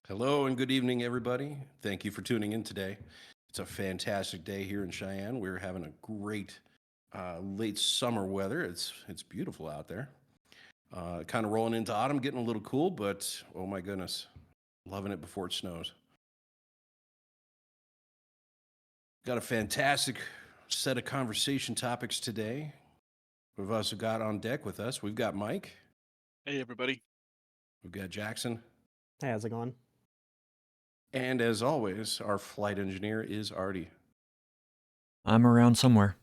Hello and good evening, everybody. Thank you for tuning in today. It's a fantastic day here in Cheyenne. We're having a great late summer weather. It's beautiful out there. Kind of rolling into autumn, getting a little cool, but oh my goodness, loving it before it snows. Got a fantastic set of conversation topics today. We've also got on deck with us. We've got Mike. Hey, everybody. We've got Jackson. Hey, how's it going? And as always, our flight engineer is Artie. I'm around somewhere.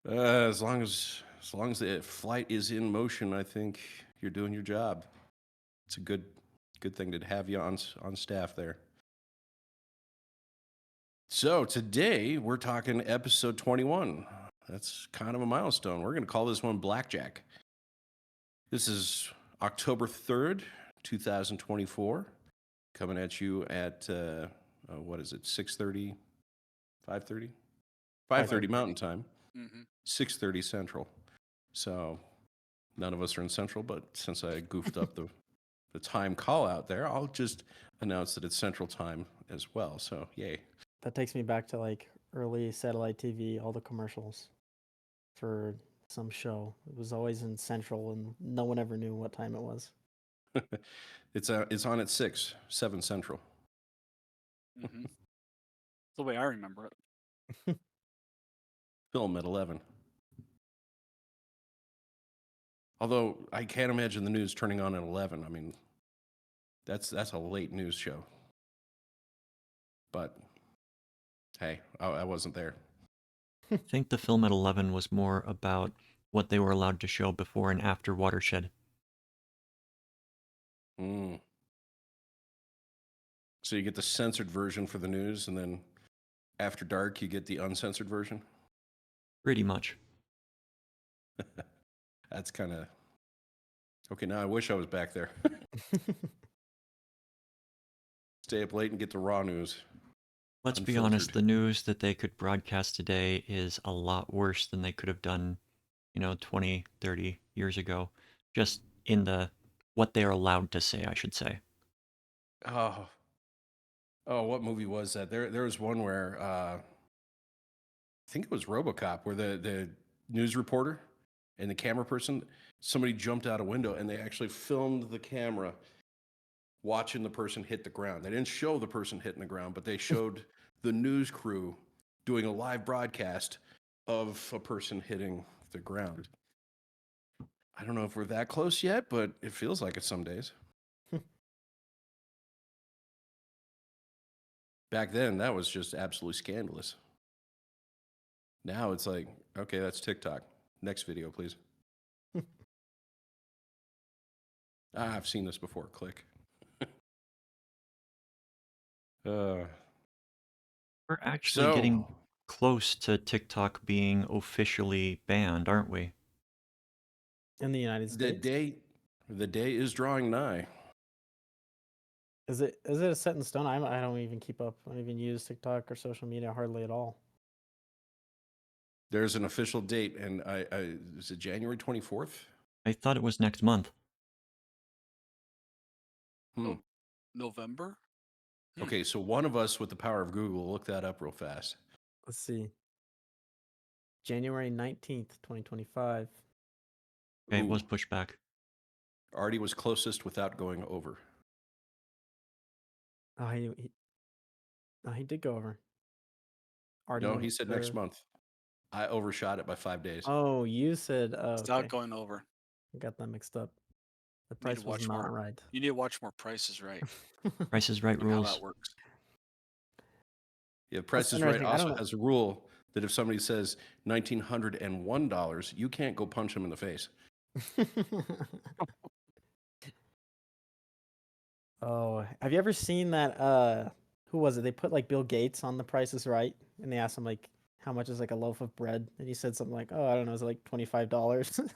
As long as the flight is in motion, I think you're doing your job. It's a good thing to have you on staff there. So today we're talking episode 21. That's kind of a milestone. We're going to call this one Blackjack. This is October 3rd, 2024, coming at you at what is it? 6:30, 5:30, 5:30 Mountain Time. Mm-hmm. 6:30 Central. So none of us are in Central, but since I goofed up the time call out there, I'll just announce that it's Central Time as well. So yay. That takes me back to like early satellite TV, all the commercials for some show. It was always in Central and no one ever knew what time it was. It's on at 7 Central. Mm-hmm. The way I remember it. Film at 11. Although I can't imagine the news turning on at 11. I mean, that's a late news show. But hey, I wasn't there. I think the film at 11 was more about what they were allowed to show before and after Watershed. Mm. So you get the censored version for the news, and then after dark, you get the uncensored version? Pretty much. That's kind of... Okay, now I wish I was back there. Stay up late and get the raw news. Let's be honest, the news that they could broadcast today is a lot worse than they could have done, 20, 30 years ago. Just in what they are allowed to say, I should say. Oh, what movie was that? There was one where I think it was RoboCop, where the news reporter and the camera person, somebody jumped out a window and they actually filmed the camera watching the person hit the ground. They didn't show the person hitting the ground, but they showed the news crew doing a live broadcast of a person hitting the ground. I don't know if we're that close yet, but it feels like it some days. Back then, that was just absolutely scandalous. Now it's like, okay, that's TikTok. Next video, please. I've seen this before. Click. We're actually getting close to TikTok being officially banned, aren't we? In the United States? The day is drawing nigh. Is it a set in stone? I don't even keep up. I don't even use TikTok or social media hardly at all. There's an official date, and is it January 24th? I thought it was next month. Oh, November? Okay, so one of us with the power of Google will look that up real fast. Let's see. January 19th, 2025. Okay, it was pushed back. Artie was closest without going over. Oh, he did go over. Artie no, he said next month. I overshot it by 5 days. Oh, you said... Without going over. I got that mixed up. The price was not right. You need to watch more Price is Right. Price is Right rules. How that works. Yeah, Price is Right also has a rule that if somebody says $1,901, you can't go punch them in the face. Oh, have you ever seen that? Who was it? They put like Bill Gates on The Price is Right, and they asked him like, how much is like a loaf of bread? And he said something like, oh, I don't know, it's like $25.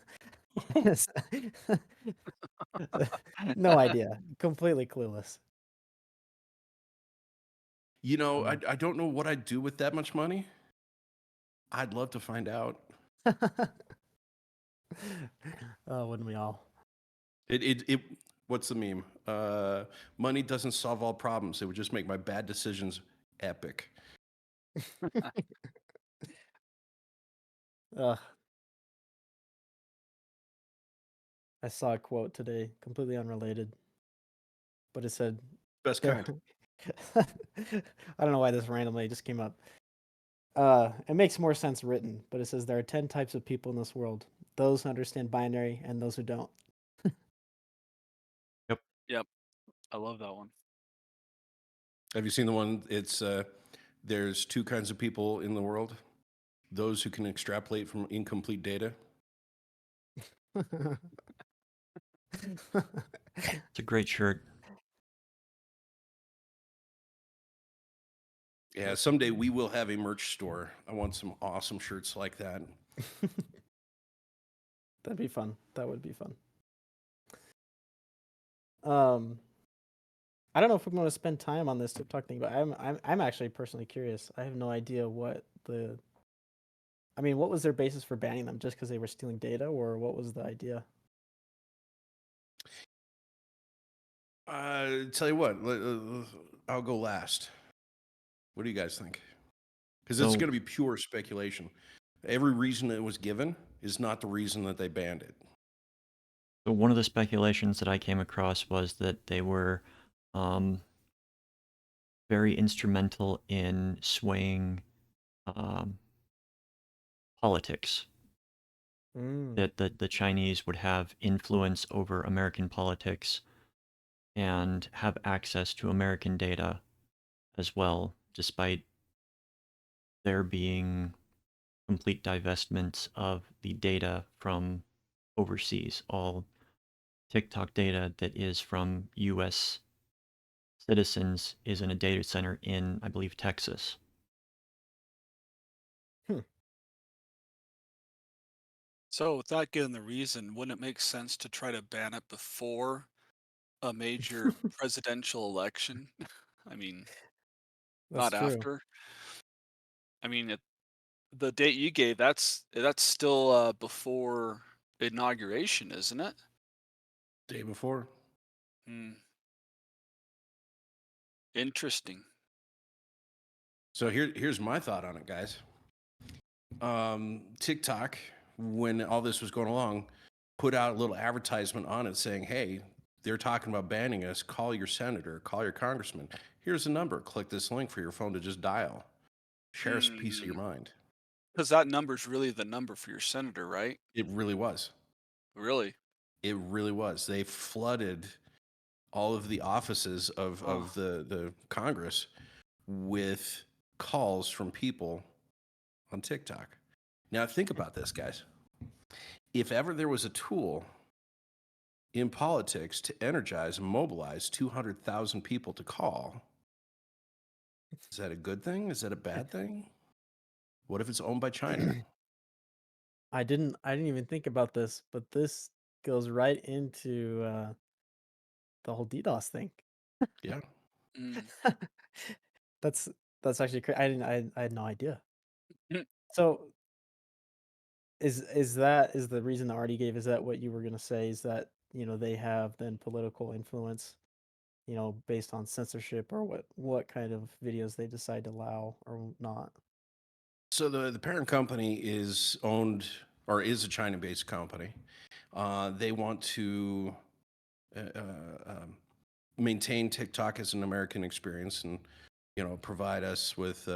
No idea. Completely clueless. You know, I don't know what I'd do with that much money. I'd love to find out. Oh, wouldn't we all? What's the meme? Money doesn't solve all problems. It would just make my bad decisions epic. Ugh. I saw a quote today, completely unrelated, but it said, Best there. kind. I don't know why this randomly just came up. It makes more sense written, but it says there are 10 types of people in this world: those who understand binary and those who don't. Yep. I love that one. Have you seen the one? It's there's two kinds of people in the world: those who can extrapolate from incomplete data. It's a great shirt. Yeah, someday we will have a merch store. I want some awesome shirts like that. That'd be fun. That would be fun. I don't know if we're going to spend time on this TikTok thing, but I'm actually personally curious. I have no idea what what was their basis for banning them? Just because they were stealing data, or what was the idea? Tell you what, I'll go last. What do you guys think? Because it's So- going to be pure speculation. Every reason it was given is not the reason that they banned it. So one of the speculations that I came across was that they were very instrumental in swaying politics. That the Chinese would have influence over American politics and have access to American data as well, despite there being complete divestments of the data from overseas. All TikTok data that is from US citizens is in a data center in, I believe, Texas. So, without giving the reason, wouldn't it make sense to try to ban it before a major presidential election? I mean, That's not true. after. I mean, the date you gave, that's still before inauguration, isn't it? Day before. Hmm. Interesting. So here's my thought on it, guys. TikTok, when all this was going along, put out a little advertisement on it saying, hey, they're talking about banning us. Call your senator, call your congressman. Here's the number. Click this link for your phone to just dial. Share a piece of your mind. Because that number's really the number for your senator, right? It really was. Really? It really was. They flooded all of the offices of the Congress with calls from people on TikTok. Now think about this, guys. If ever there was a tool in politics to energize and mobilize 200,000 people to call, is that a good thing? Is that a bad thing? What if it's owned by China? I didn't even think about this, but this goes right into the whole DDoS thing. Yeah. Mm. That's actually I had no idea. Mm. So is the reason that Artie gave, is that what you were gonna say, is that, they have then political influence, based on censorship, or what kind of videos they decide to allow or not? So the parent company is owned, or is a China-based company. They want to maintain TikTok as an American experience, and provide us with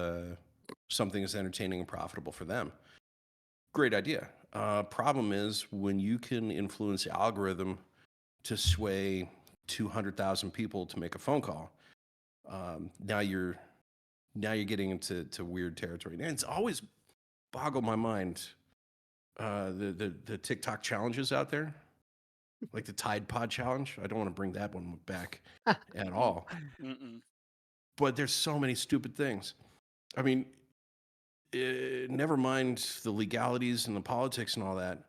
something that's entertaining and profitable for them. Great idea. Problem is, when you can influence the algorithm to sway 200,000 people to make a phone call, now you're getting into weird territory. And it's always boggled my mind, the TikTok challenges out there, like the Tide Pod challenge. I don't want to bring that one back at all. Mm-mm. But there's so many stupid things. I mean, never mind the legalities and the politics and all that.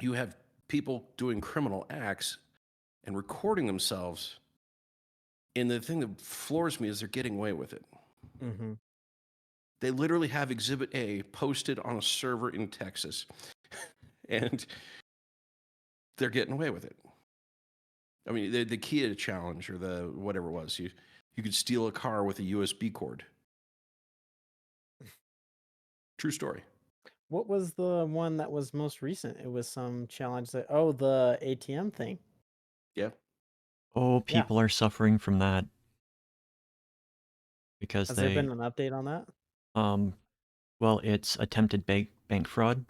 You have people doing criminal acts and recording themselves. And the thing that floors me is they're getting away with it. Mm-hmm. They literally have Exhibit A posted on a server in Texas. And they're getting away with it. I mean, the Kia challenge or the whatever it was, you could steal a car with a USB cord. True story. What was the one that was most recent? It was some challenge that the ATM thing. Yeah. Oh, Yeah. people are suffering from that because Has there been an update on that? well, it's attempted bank fraud.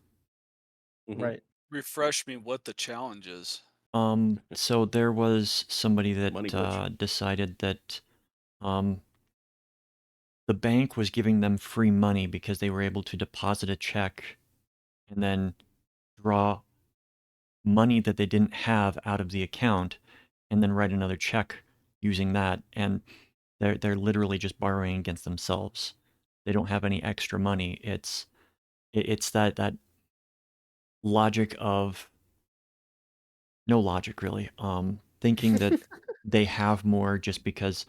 Mhm. Right. Refresh me what the challenge is. So there was somebody Money that glitch. decided that the bank was giving them free money because they were able to deposit a check and then draw money that they didn't have out of the account and then write another check using that. And they're literally just borrowing against themselves. They don't have any extra money. It's that logic of no logic really. Thinking that they have more just because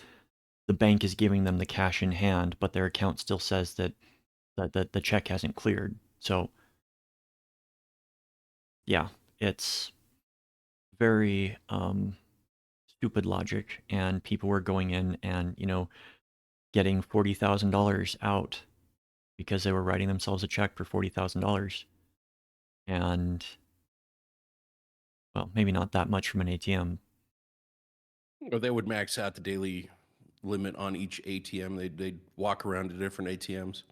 the bank is giving them the cash in hand, but their account still says that the check hasn't cleared. So yeah, it's very stupid logic, and people were going in and getting $40,000 out because they were writing themselves a check for $40,000, and well, maybe not that much from an ATM. Or they would max out the daily limit on each ATM. They'd walk around to different ATMs.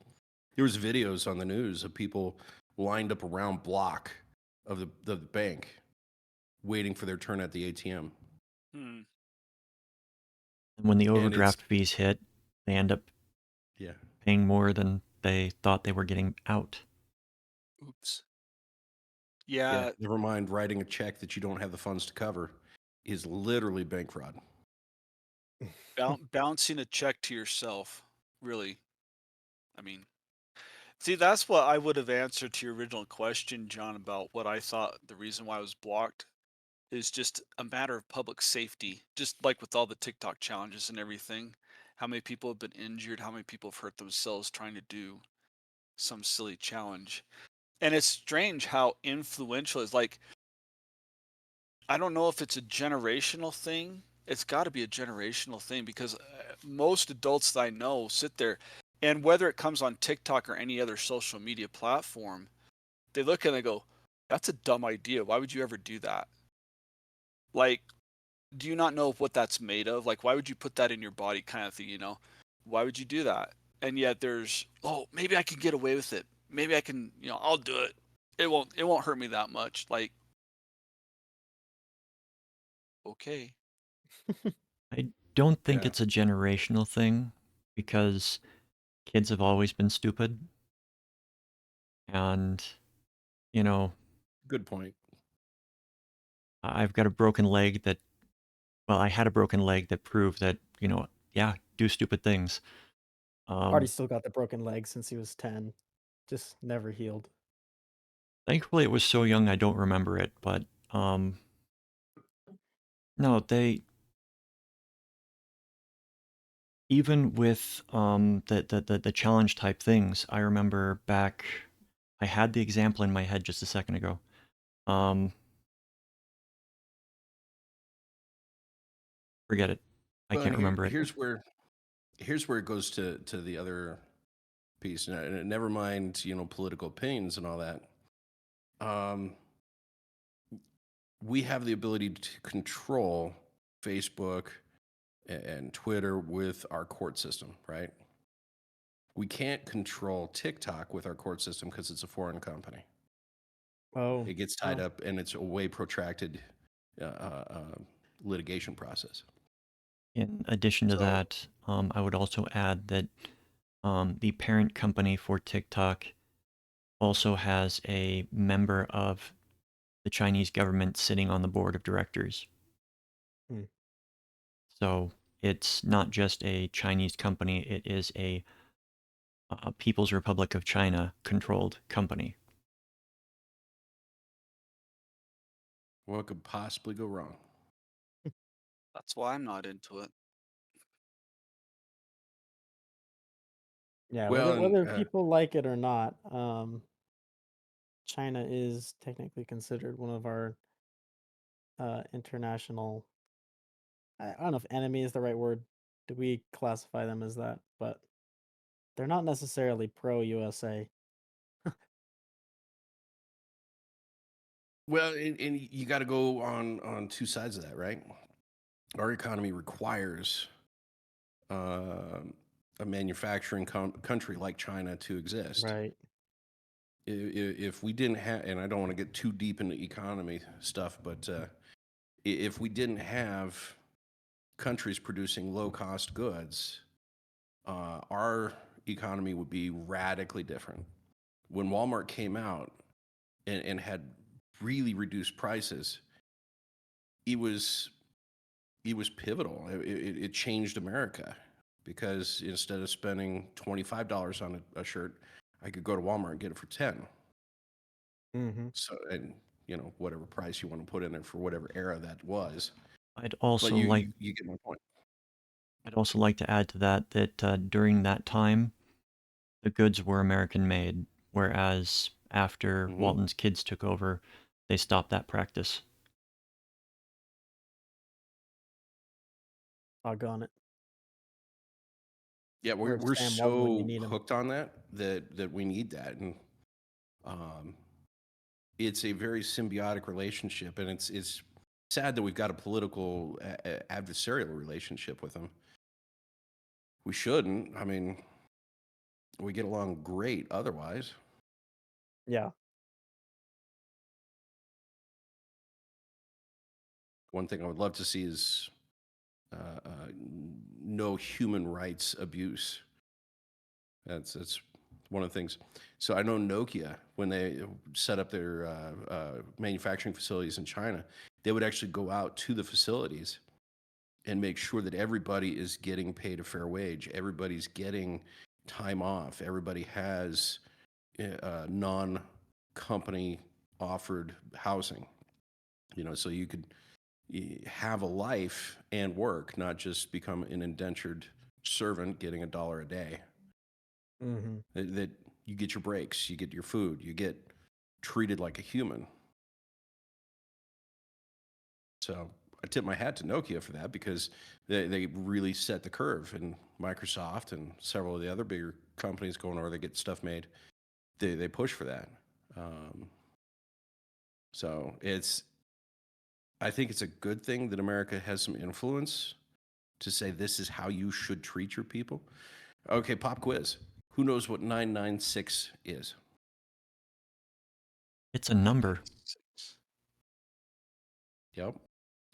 There was videos on the news of people lined up around block of the bank waiting for their turn at the ATM. Hmm. And when the And it's overdraft fees hit, they end up yeah. paying more than they thought they were getting out. Oops. Yeah. Yeah, Never mind writing a check that you don't have the funds to cover is literally bank fraud. bouncing a check to yourself. Really. I mean, see, that's what I would have answered to your original question, John, about what I thought the reason why I was blocked is just a matter of public safety. Just like with all the TikTok challenges and everything, how many people have been injured, how many people have hurt themselves trying to do some silly challenge. And it's strange how influential it's like, I don't know if it's a generational thing. It's got to be a generational thing because most adults that I know sit there, and whether it comes on TikTok or any other social media platform, they look and they go, "That's a dumb idea. Why would you ever do that?" Like, do you not know what that's made of? Like, why would you put that in your body, kind of thing? Why would you do that? And yet there's, oh, maybe I can get away with it. Maybe I can, I'll do it. It won't hurt me that much. Like, okay. I don't think Yeah. it's a generational thing because kids have always been stupid. And, you know, Good point. I've got a broken leg that, well, I had a broken leg that proved that, yeah, do stupid things. Artie still got the broken leg since he was 10. Just never healed. Thankfully, it was so young I don't remember it, but no, even with the challenge type things, I remember back. I had the example in my head just a second ago. Forget it. I Well, can't remember it. here's where it goes to the other piece. And never mind, political opinions and all that. We have the ability to control Facebook and Twitter with our court system, right? We can't control TikTok with our court system because it's a foreign company. Oh. It gets tied up, and it's a way protracted litigation process. In addition to So- that, I would also add that the parent company for TikTok also has a member of the Chinese government sitting on the board of directors. Hmm. So it's not just a Chinese company, it is a People's Republic of China controlled company. What could possibly go wrong? That's why I'm not into it. Yeah, Well, whether and, people like it or not, China is technically considered one of our international. I don't know if enemy is the right word. Do we classify them as that? But they're not necessarily pro USA. Well, and you got to go on two sides of that, right? Our economy requires a manufacturing country like China to exist. Right. If we didn't have, and I don't want to get too deep into economy stuff, but if we didn't have countries producing low cost goods, our economy would be radically different. When Walmart came out and had really reduced prices, it was pivotal. It changed America because instead of spending $25 on a shirt, I could go to Walmart and get it for 10. Mm-hmm. So, and whatever price you want to put in there for whatever era that was. I'd But also like you get my point. I'd also like to add to that that during that time, the goods were American made, whereas after Mhm. Walton's kids took over, they stopped that practice. Doggone it. Yeah, Where's we're Sam Walton when you so need him? hooked on that we need that, and um, it's a very symbiotic relationship, and it's sad that we've got a political adversarial relationship with them. We shouldn't. I mean, we get along great otherwise. Yeah. One thing I would love to see is no human rights abuse. That's one of the things. So I know Nokia, when they set up their manufacturing facilities in China, they would actually go out to the facilities and make sure that everybody is getting paid a fair wage. Everybody's getting time off. Everybody has non-company offered housing. So you could have a life and work, not just become an indentured servant getting $1 a day. Mm-hmm. That you get your breaks, you get your food, you get treated like a human. So I tip my hat to Nokia for that because they really set the curve, and Microsoft and several of the other bigger companies going over that get stuff made, they push for that. So I think it's a good thing that America has some influence to say this is how you should treat your people. Okay, pop quiz. Who knows what 996 is? It's a number. Yep.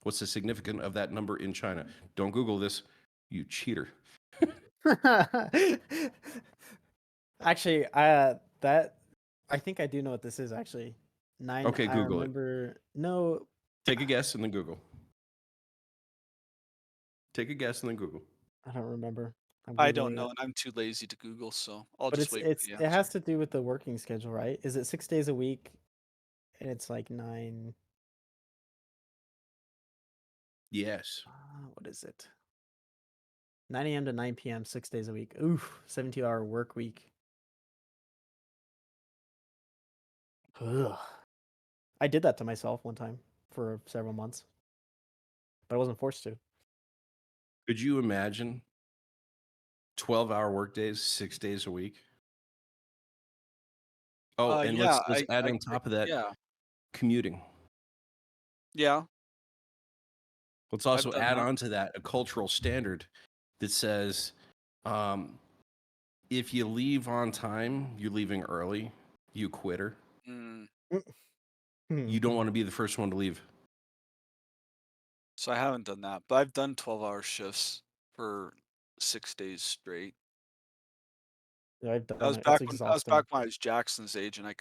What's the significance of that number in China? Don't Google this, you cheater. Actually, I think I do know what this is. Actually, 9. Okay, I Google it. remember. No, Take a guess and then Google. Take a guess and then Google. I don't remember. I'm I don't googling know, it. and I'm too lazy to Google, so I'll But just wait for the it has answer. to do with the working schedule, right? Is it 6 days a week? And it's like 9. Yes. What is it? 9 a.m. to 9 p.m. 6 days a week. Oof, 72-hour work week. Ugh. I did that to myself one time for several months, but I wasn't forced to. Could you imagine 12-hour workdays, 6 days a week? Oh, and Yeah, let's add on top of that yeah, commuting. yeah, Let's I've also done add that. on to that a cultural standard that says if you leave on time, you're leaving early, you quitter. Mm. You don't want to be the first one to leave. So I haven't done that, but I've done 12-hour shifts for 6 days straight. Yeah, I've That was done it. It's back when exhausting. I was Jackson's age, and I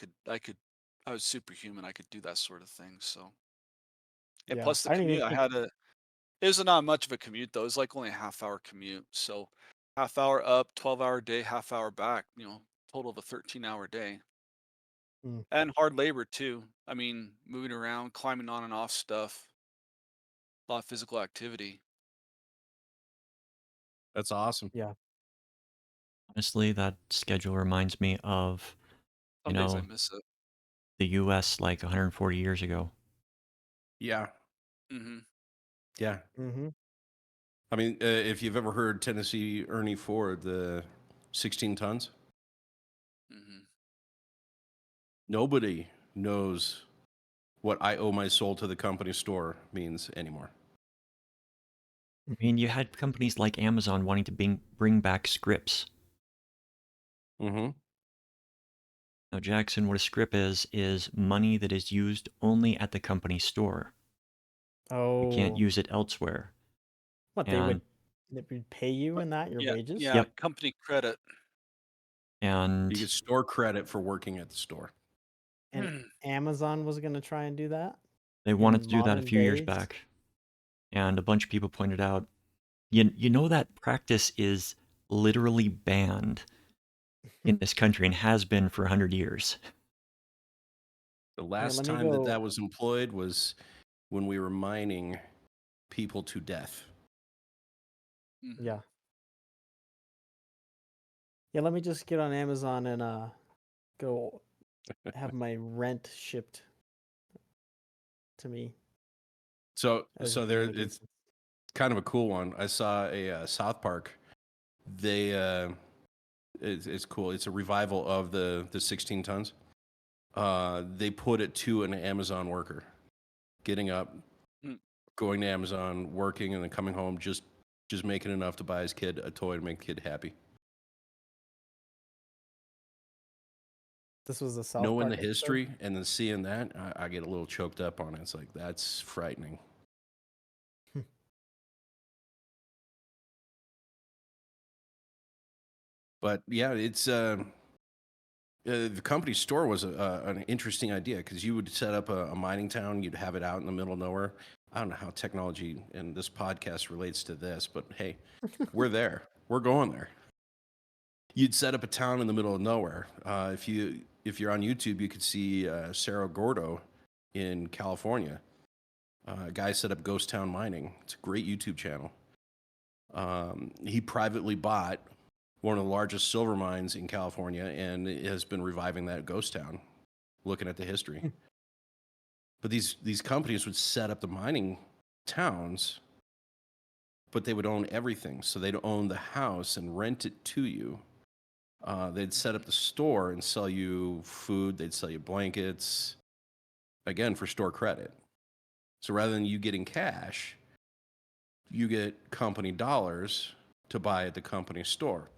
was superhuman. I could do that sort of thing. So, and Yeah, plus the I didn't even commute, think. it was not much of a commute though. It was like only a half-hour commute. So, half hour up, 12-hour day, half hour back. Total of a 13-hour day, Mm, and hard labor too. I mean, moving around, climbing on and off stuff, a lot of physical activity. That's awesome. yeah, Honestly, that schedule reminds me of, you Some days I know, miss it. the US like 140 years ago. Yeah. Mm-hmm. Yeah. Mm-hmm. I mean, if you've ever heard Tennessee Ernie Ford, the 16 tons, Mm-hmm. nobody knows what I owe my soul to the company store means anymore. I mean, you had companies like Amazon wanting to bring back Scrips. Mm-hmm. Now, Jackson, what a script is money that is used only at the company store. You can't Oh, use it elsewhere. what they would pay you in that, your Yeah, wages? yeah, Yep. company credit. You get And store credit for working at the store. And Amazon was going to try and do that they wanted to in do that a modern few years days. back. And a bunch of people pointed out, you know that practice is literally banned in this country and has been for 100 years. The Here, last let me time that go. that was employed was when we were mining people to death. Mhm. Yeah. Yeah, let me just get on Amazon and go have my rent shipped to me So as there, an it's instance. kind of a cool one. I saw a South Park. They it's cool. It's a revival of the 16 tons. They put it to an Amazon worker, getting up, Mm. going to Amazon, working, and then coming home, just making enough to buy his kid a toy to make the kid happy. This was a South Knowing Park the episode? history and then seeing that, I get a little choked up on it. It's like, that's frightening. But yeah, it's the company store was an interesting idea because you would set up a mining town, you'd have it out in the middle of nowhere. I don't know how technology and this podcast relates to this, but hey, we're there. We're going there. You'd set up a town in the middle of nowhere. If you're on YouTube, you could see Cerro Gordo in California. A guy set up Ghost Town Mining. It's a great YouTube channel. He privately bought one of the largest silver mines in California and has been reviving that ghost town, looking at the history. But these companies would set up the mining towns, but they would own everything. So they'd own the house and rent it to you. They'd set up the store and sell you food. They'd sell you blankets, again, for store credit. So rather than you getting cash, you get company dollars to buy at the company store.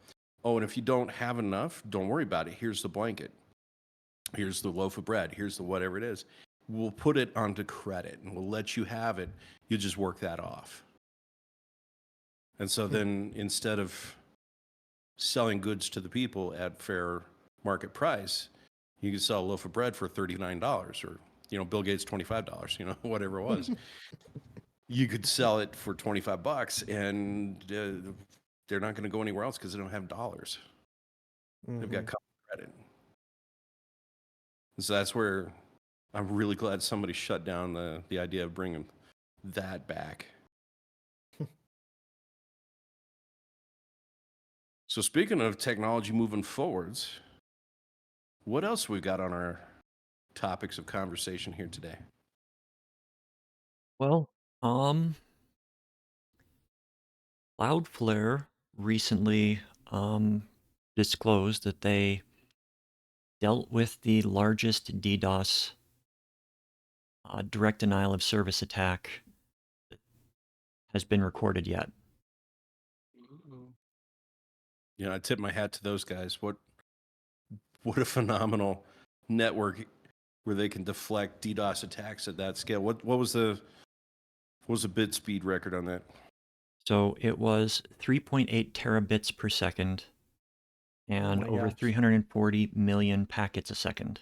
Oh, and if you don't have enough, don't worry about it. Here's the blanket. Here's the loaf of bread. Here's the whatever it is. We'll put it onto credit and we'll let you have it. You just work that off. And so then instead of selling goods to the people at fair market price, you can sell a loaf of bread for $39 or, Bill Gates $25, whatever it was. You could sell it for $25 and they're not going to go anywhere else because they don't have dollars. They've got company credit. And so that's where I'm really glad somebody shut down the idea of bringing that back. So speaking of technology moving forwards, what else we've got on our topics of conversation here today? Well, Cloudflare recently disclosed that they dealt with the largest DDoS direct denial of service attack that has been recorded yet. I tip my hat to those guys. What a phenomenal network where they can deflect DDoS attacks at that scale. What was the bit speed record on that? So it was 3.8 terabits per second and my over gosh. 340 million packets a second.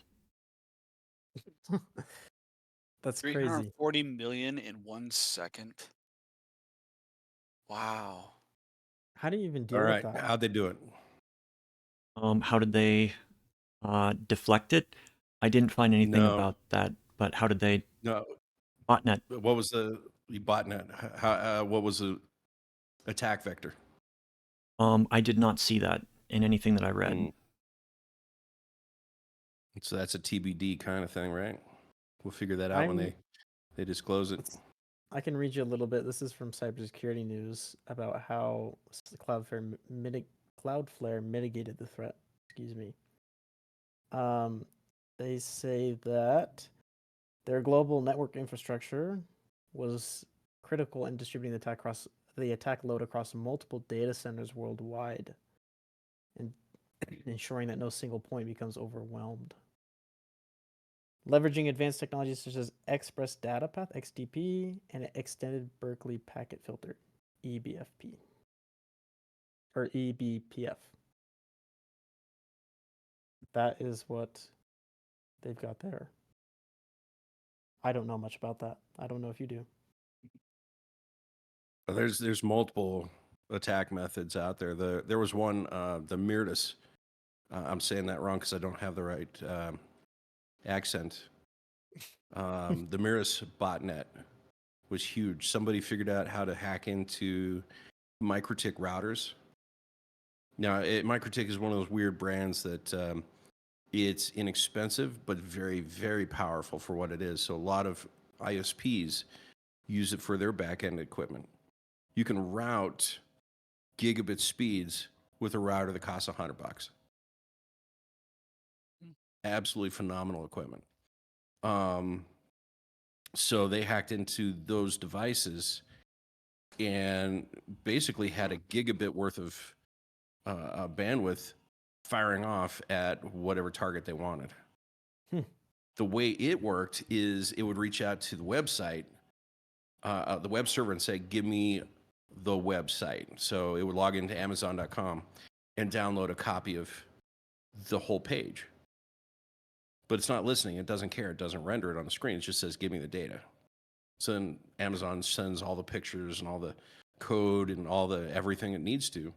That's crazy. 340 million in 1 second. Wow. How do you even deal All with right, that? how'd they do it? How did they deflect it? I didn't find anything No. about that, but how did they No, botnet? what was the botnet? What was the attack vector? I did not see that in anything that I read. So that's a TBD kind of thing, right? We'll figure that out when they disclose it. I can read you a little bit. This is from Cybersecurity News about how Cloudflare mitigated the threat. Excuse me. They say that their global network infrastructure was critical in distributing the attack load across multiple data centers worldwide, and ensuring that no single point becomes overwhelmed. Leveraging advanced technologies such as Express Data Path (XDP) and Extended Berkeley Packet Filter (EBFP) or EBPF. That is what they've got there. I don't know much about that. I don't know if you do. There's multiple attack methods out there. There was one, the Meris. I'm saying that wrong because I don't have the right accent. The Meris Botnet was huge. Somebody figured out how to hack into MikroTik routers. Now, MikroTik is one of those weird brands that it's inexpensive but very, very powerful for what it is. So a lot of ISPs use it for their back-end equipment. You can route gigabit speeds with a router that costs $100. Absolutely phenomenal equipment. So they hacked into those devices and basically had a gigabit worth of bandwidth firing off at whatever target they wanted. The way it worked is it would reach out to the website, the web server, and say, give me the website. So it would log into Amazon.com and download a copy of the whole page. But it's not listening. It doesn't care. It doesn't render it on the screen. It just says, give me the data. So then Amazon sends all the pictures and all the code and all the everything it needs to.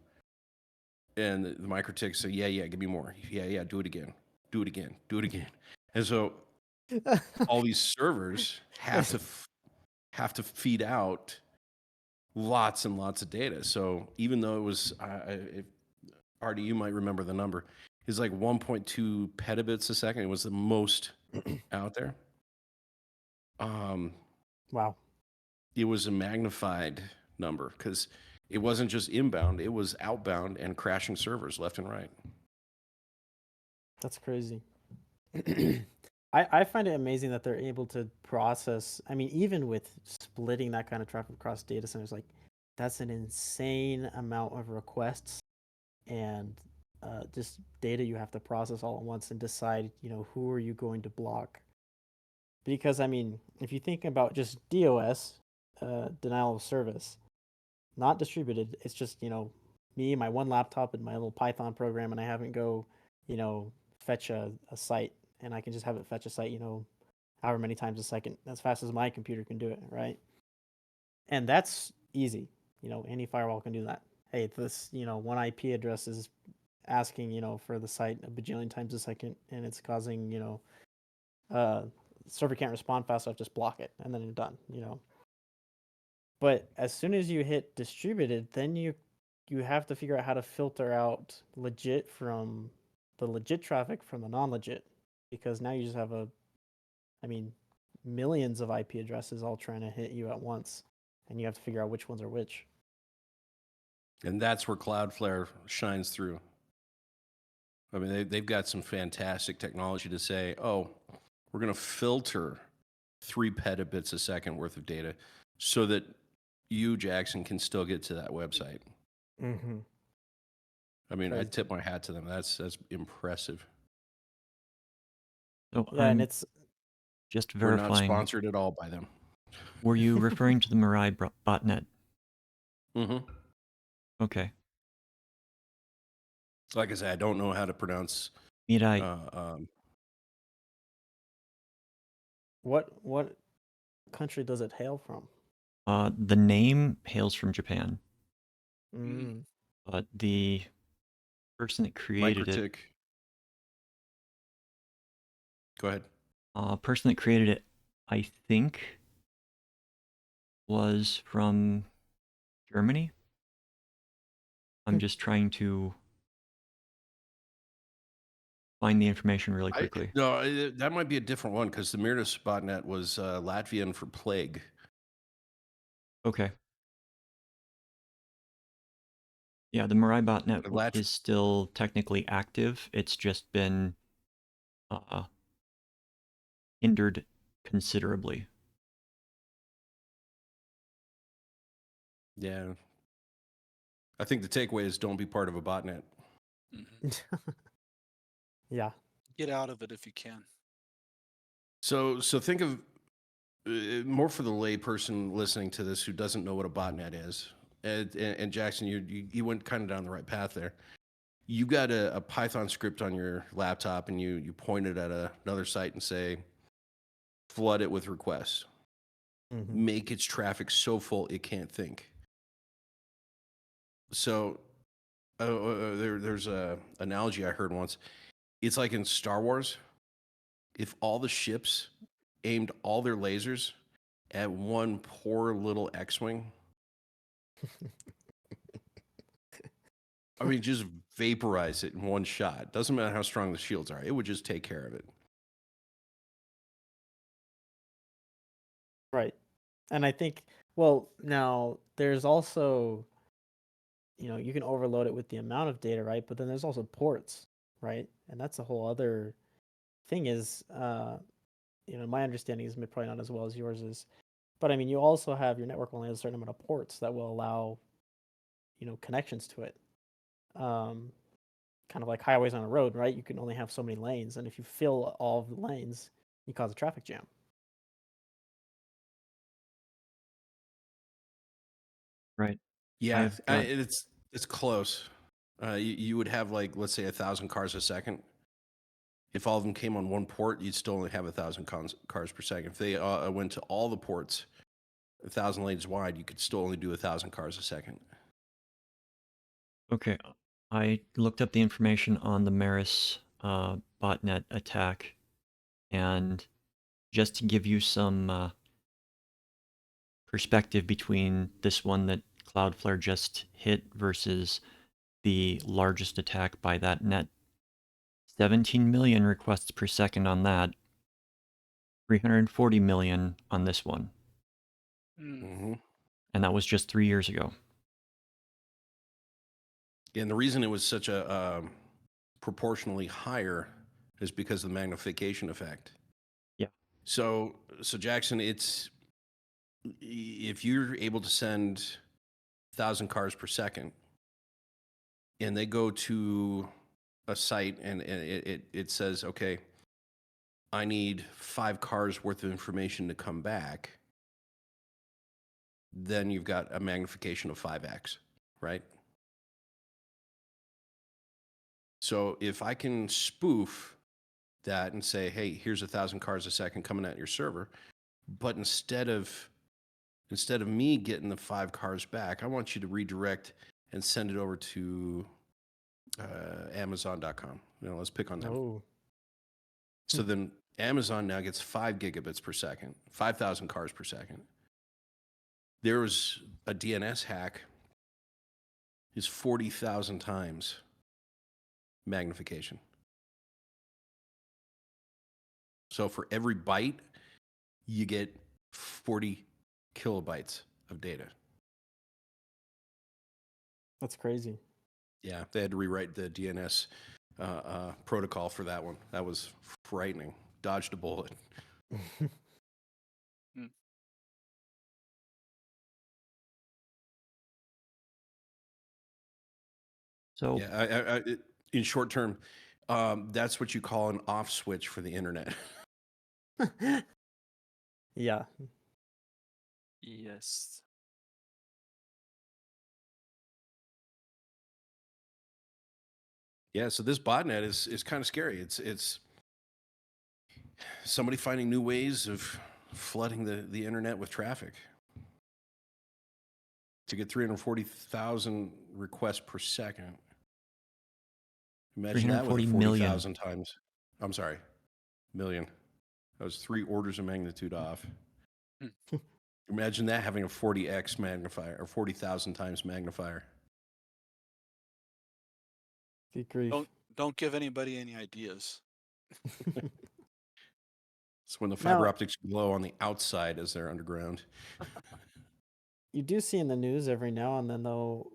And the MikroTik say, yeah, give me more. Yeah, do it again. Do it again. Do it again. And so all these servers have to feed out lots and lots of data. So even though it was, Artie, you might remember the number, it's like 1.2 petabits a second. It was the most out there. Wow. It was a magnified number because it wasn't just inbound, it was outbound and crashing servers left and right. That's crazy. I find it amazing that they're able to process. I mean, even with splitting that kind of traffic across data centers, like that's an insane amount of requests and just data you have to process all at once and decide, who are you going to block? Because I mean, if you think about just DOS, denial of service, not distributed, it's just me, my one laptop, and my little Python program, and I haven't go, fetch a site, and I can just have it fetch a site, however many times a second, as fast as my computer can do it, right? And that's easy. Any firewall can do that. Hey, this, one IP address is asking, for the site a bajillion times a second, and it's causing, server can't respond fast enough, just block it, and then you're done, But as soon as you hit distributed, then you have to figure out how to filter out legit from the legit traffic from the non-legit, because now you just have millions of IP addresses all trying to hit you at once, and you have to figure out which ones are which. And that's where Cloudflare shines through. I mean, they've got some fantastic technology to say, oh, we're going to filter 3 petabits a second worth of data so that you, Jackson, can still get to that website. Mm-hmm. I mean, I tip my hat to them. That's impressive. So yeah, and it's just verifying. We're not sponsored at all by them. Were you referring to the Mirai Botnet? Mm-hmm. Okay. Like I said, I don't know how to pronounce. Mirai. What country does it hail from? The name hails from Japan, Mm. but the person that created MikroTik. it. Go ahead. Person that created it, I think, was from Germany. I'm just trying to find the information really quickly. No, that might be a different one because the Meris Botnet was Latvian for plague. Okay. Yeah, the Mirai Botnet The latch. is still technically active. It's just been hindered considerably. Yeah. I think the takeaway is don't be part of a botnet. Yeah. Get out of it if you can. So think of more for the layperson listening to this who doesn't know what a botnet is. And Jackson, you went kind of down the right path there. You got a Python script on your laptop, and you point it at another site and say, flood it with requests. Mm-hmm. Make its traffic so full it can't think. So there's a analogy I heard once. It's like in Star Wars, if all the ships aimed all their lasers at one poor little X-wing, I mean, just vaporize it in one shot. Doesn't matter how strong the shields are. It would just take care of it. Right. And I think, well, now there's also, you can overload it with the amount of data, right? But then there's also ports, right? And that's a whole other thing is, my understanding is probably not as well as yours is. But I mean, you also have your network only has a certain amount of ports that will allow, connections to it. Kind of like highways on a road, right? You can only have so many lanes. And if you fill all of the lanes, you cause a traffic jam. Right. Yeah, I've got it's close. You would have, like, let's say 1,000 cars a second. If all of them came on one port, you'd still only have 1,000 cars per second. If they went to all the ports, 1,000 lanes wide, you could still only do 1,000 cars a second. okay. I looked up the information on the Meris botnet attack, and just to give you some perspective between this one that Cloudflare just hit versus the largest attack by that net, 17 million requests per second on that, 340 million on this one. Mm-hmm. And that was just 3 years ago. And the reason it was such a proportionally higher is because of the magnification effect. Yeah. So Jackson, it's if you're able to send 1,000 cars per second, and they go to a site and it says, okay, I need 5 cars worth of information to come back, then you've got a magnification of 5x, right? So if I can spoof that and say, hey, here's 1,000 cars a second coming at your server, but instead of me getting the 5 cars back, I want you to redirect and send it over to Amazon.com. Let's pick on them. Oh. So then Amazon now gets 5 gigabits per second, 5,000 cars per second. There was a DNS hack is 40,000 times magnification. So for every byte, you get 40 kilobytes of data. That's crazy. Yeah, they had to rewrite the DNS protocol for that one. That was frightening. Dodged a bullet. So yeah, in short term, that's what you call an off switch for the internet. Yeah. Yes. Yeah, so this botnet is kind of scary. It's somebody finding new ways of flooding the internet with traffic. To get 340,000 requests per second. Imagine that with 340 million. 40,000 times. I'm sorry, million. That was 3 orders of magnitude off. Imagine that having a 40x magnifier or 40,000 times magnifier. Good grief. Don't give anybody any ideas. It's when the fiber optics glow on the outside as they're underground. you do see in the news every now and then though,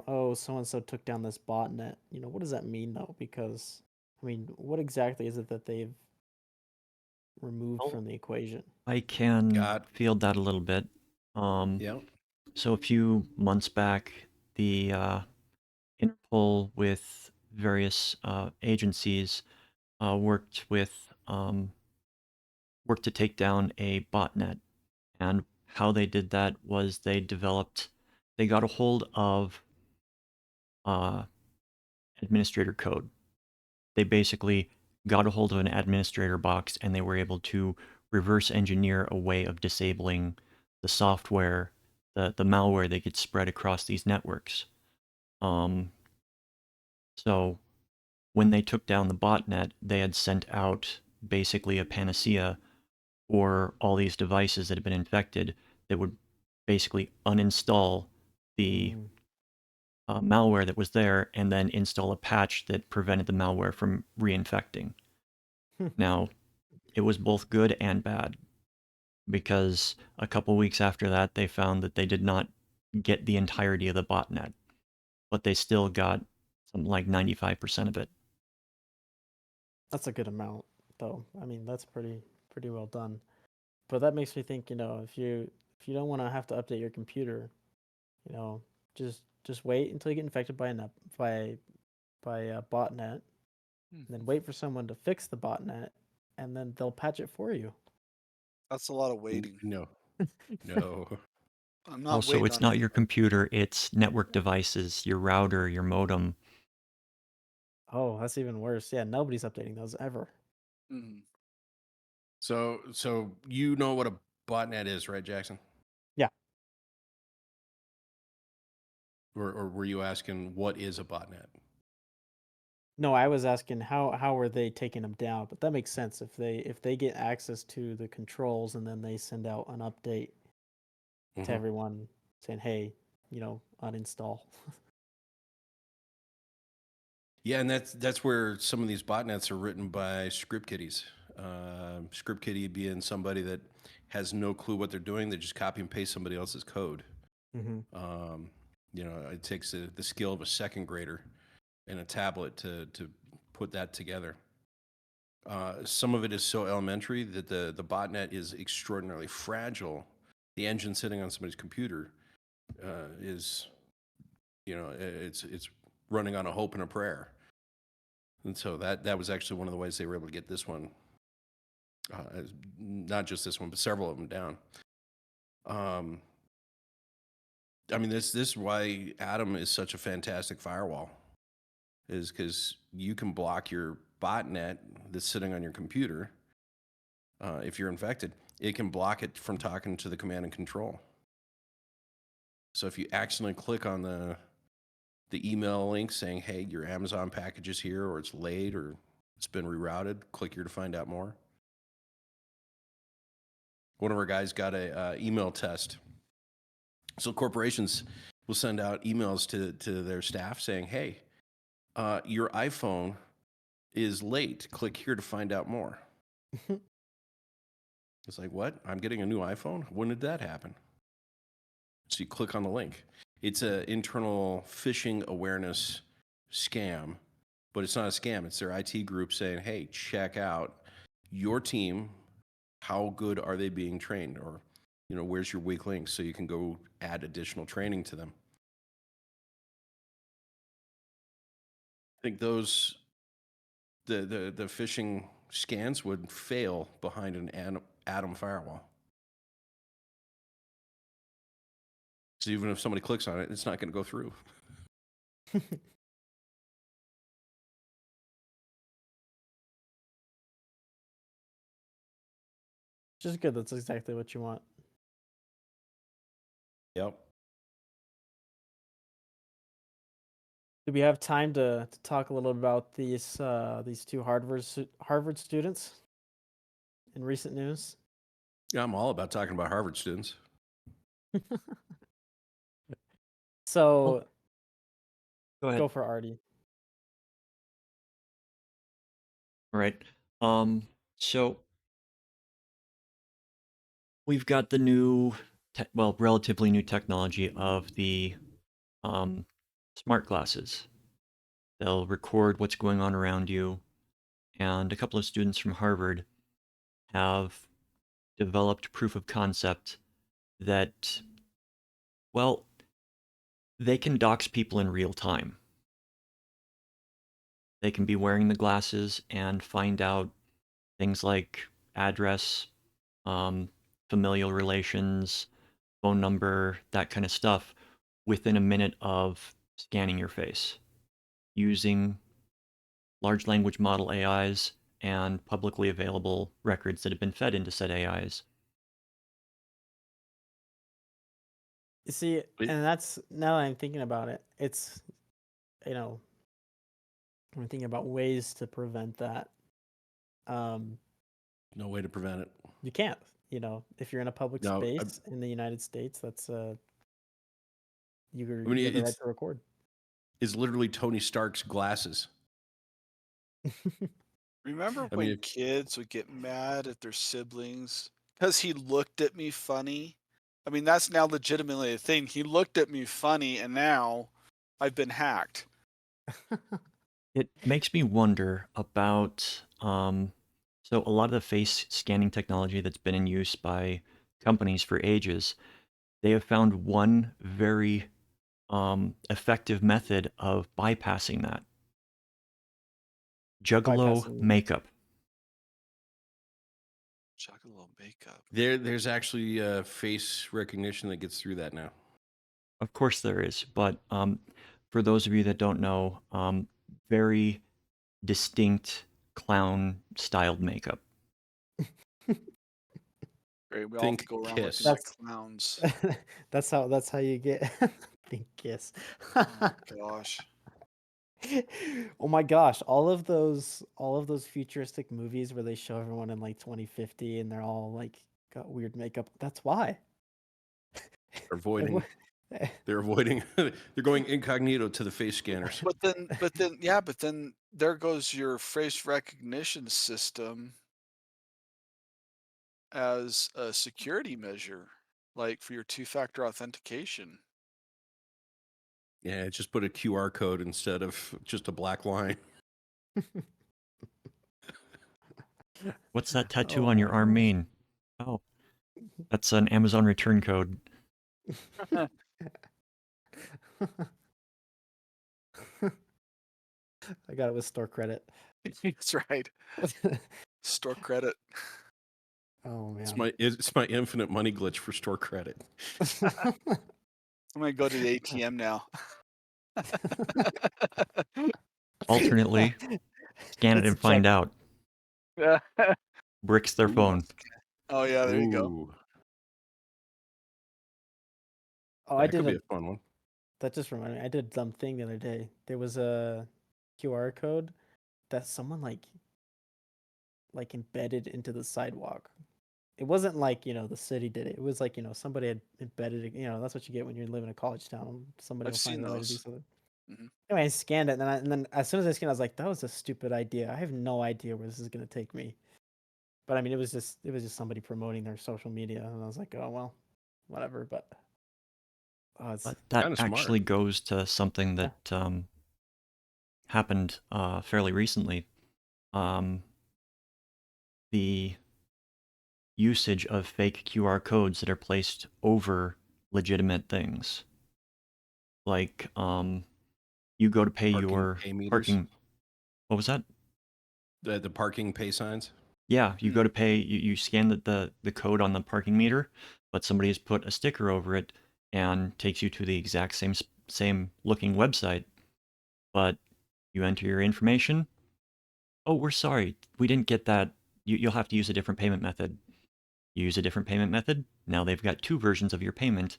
oh, so and so took down this botnet. What does that mean though? Because I mean, what exactly is it that they've removed Well, from the equation? I can Got field that a little bit. yeah. So a few months back, the Interpol with various agencies worked to take down a botnet, and how they did that was they got a hold of uh, administrator code. They basically got a hold of an administrator box, and they were able to reverse engineer a way of disabling the software, the malware that gets spread across these networks. So when they took down the botnet, they had sent out basically a panacea for all these devices that had been infected that would basically uninstall the malware that was there and then install a patch that prevented the malware from reinfecting. Now, it was both good and bad, because a couple weeks after that, they found that they did not get the entirety of the botnet, but they still got something like 95% of it. That's a good amount, though. I mean, that's pretty well done. But that makes me think, if you don't want to have to update your computer, you know, just wait until you get infected by a botnet, and then wait for someone to fix the botnet, and then they'll patch it for you. That's a lot of waiting. No. No. I'm not Also, waiting it's on not any- your computer, it's network devices, your router, your modem. Oh, that's even worse. Yeah, nobody's updating those ever. Mhm. So you know what a botnet is, right, Jackson? Yeah. Or were you asking what is a botnet? No, I was asking how are they taking them down? But that makes sense if they get access to the controls and then they send out an update to Mhm. everyone saying, "Hey, uninstall." Yeah, and that's where some of these botnets are written by script kiddies. Script kiddie being somebody that has no clue what they're doing; they just copy and paste somebody else's code. Mm-hmm. It takes the skill of a second grader and a tablet to put that together. Some of it is so elementary that the botnet is extraordinarily fragile. The engine sitting on somebody's computer is, it's running on a hope and a prayer. And so that was actually one of the ways they were able to get this one, not just this one, but several of them down. I mean, this is why Atom is such a fantastic firewall, is because you can block your botnet that's sitting on your computer. If you're infected, it can block it from talking to the command and control. So if you accidentally click on the email link saying, "Hey, your Amazon package is here," or it's late, or it's been rerouted, click here to find out more. One of our guys got a email test. So corporations will send out emails to their staff saying, "Hey, your iPhone is late. Click here to find out more." It's like, what? I'm getting a new iPhone? When did that happen? So you click on the link. It's an internal phishing awareness scam, but it's not a scam. It's their IT group saying, "Hey, check out your team. How good are they being trained?" Or, where's your weak links, so you can go add additional training to them. I think the phishing scans would fail behind an Atom firewall. So even if somebody clicks on it, it's not going to go through. Which is good. That's exactly what you want. Yep. Do we have time to talk a little about these two Harvard students in recent news? Yeah, I'm all about talking about Harvard students. So Go ahead. go for Artie. All right. So we've got the new relatively new technology of the smart glasses. They'll record what's going on around you, and a couple of students from Harvard have developed proof of concept that, well, they can dox people in real time. They can be wearing the glasses and find out things like address, familial relations, phone number, that kind of stuff within a minute of scanning your face using large language model AIs and publicly available records that have been fed into said AIs. You see, Wait. and that's, now that I'm thinking about it, it's, I'm thinking about ways to prevent that. No way to prevent it. You can't, if you're in a public No, space in the United States, that's you I mean, get the right to record. it's literally Tony Stark's glasses. Remember I when mean, kids would get mad at their siblings because he looked at me funny? I mean, that's now legitimately a thing. He looked at me funny, and now I've been hacked. It makes me wonder about so a lot of the face scanning technology that's been in use by companies for ages, they have found one very effective method of bypassing that. Juggalo Bypassing- makeup. Juggalo makeup. there's actually face recognition that gets through that now. Of course there is, but for those of you that don't know, very distinct clown-styled makeup. Great. We all have Think to go around Kiss. looking like clowns. that's how you get think Kiss. Oh my gosh. Oh my gosh, all of those futuristic movies where they show everyone in like 2050 and they're all like got weird makeup. That's why. They're avoiding. They're avoiding. They're going incognito to the face scanners. But then there goes your face recognition system as a security measure, like for your two-factor authentication. Yeah, just put a QR code instead of just a black line. What's that tattoo Oh on your my arm gosh. mean? Oh, that's an Amazon return code. I got it with store credit. That's right. Store credit. Oh man. It's my infinite money glitch for store credit. I'm gonna go to the ATM now. Alternately, scan it It's a and find check. out. Bricks their Ooh. phone. Oh yeah, there you go. Ooh, Oh, I that could did be a fun one. that just reminded me. I did a dumb thing the other day. There was a QR code that someone like embedded into the sidewalk. It wasn't like, the city did it. It was like, somebody had embedded it. That's what you get when you live in a college town. Somebody I've will find seen a way to do those. something. Mhm. Anyway, I scanned it, and then as soon as I scanned, I was like, that was a stupid idea. I have no idea where this is gonna take me. But I mean, it was just somebody promoting their social media, and I was like, oh well, whatever. But it's But that Kinda smart. actually goes to something that happened fairly recently. The usage of fake QR codes that are placed over legitimate things. Like, you go to pay your pay meters? parking. What was that? The parking pay signs. Yeah, you go to pay, you scan the code on the parking meter, but somebody has put a sticker over it and takes you to the exact same looking website, but you enter your information. Oh, we're sorry, we didn't get that. You'll have to use a different payment method. You use a different payment method. Now they've got two versions of your payment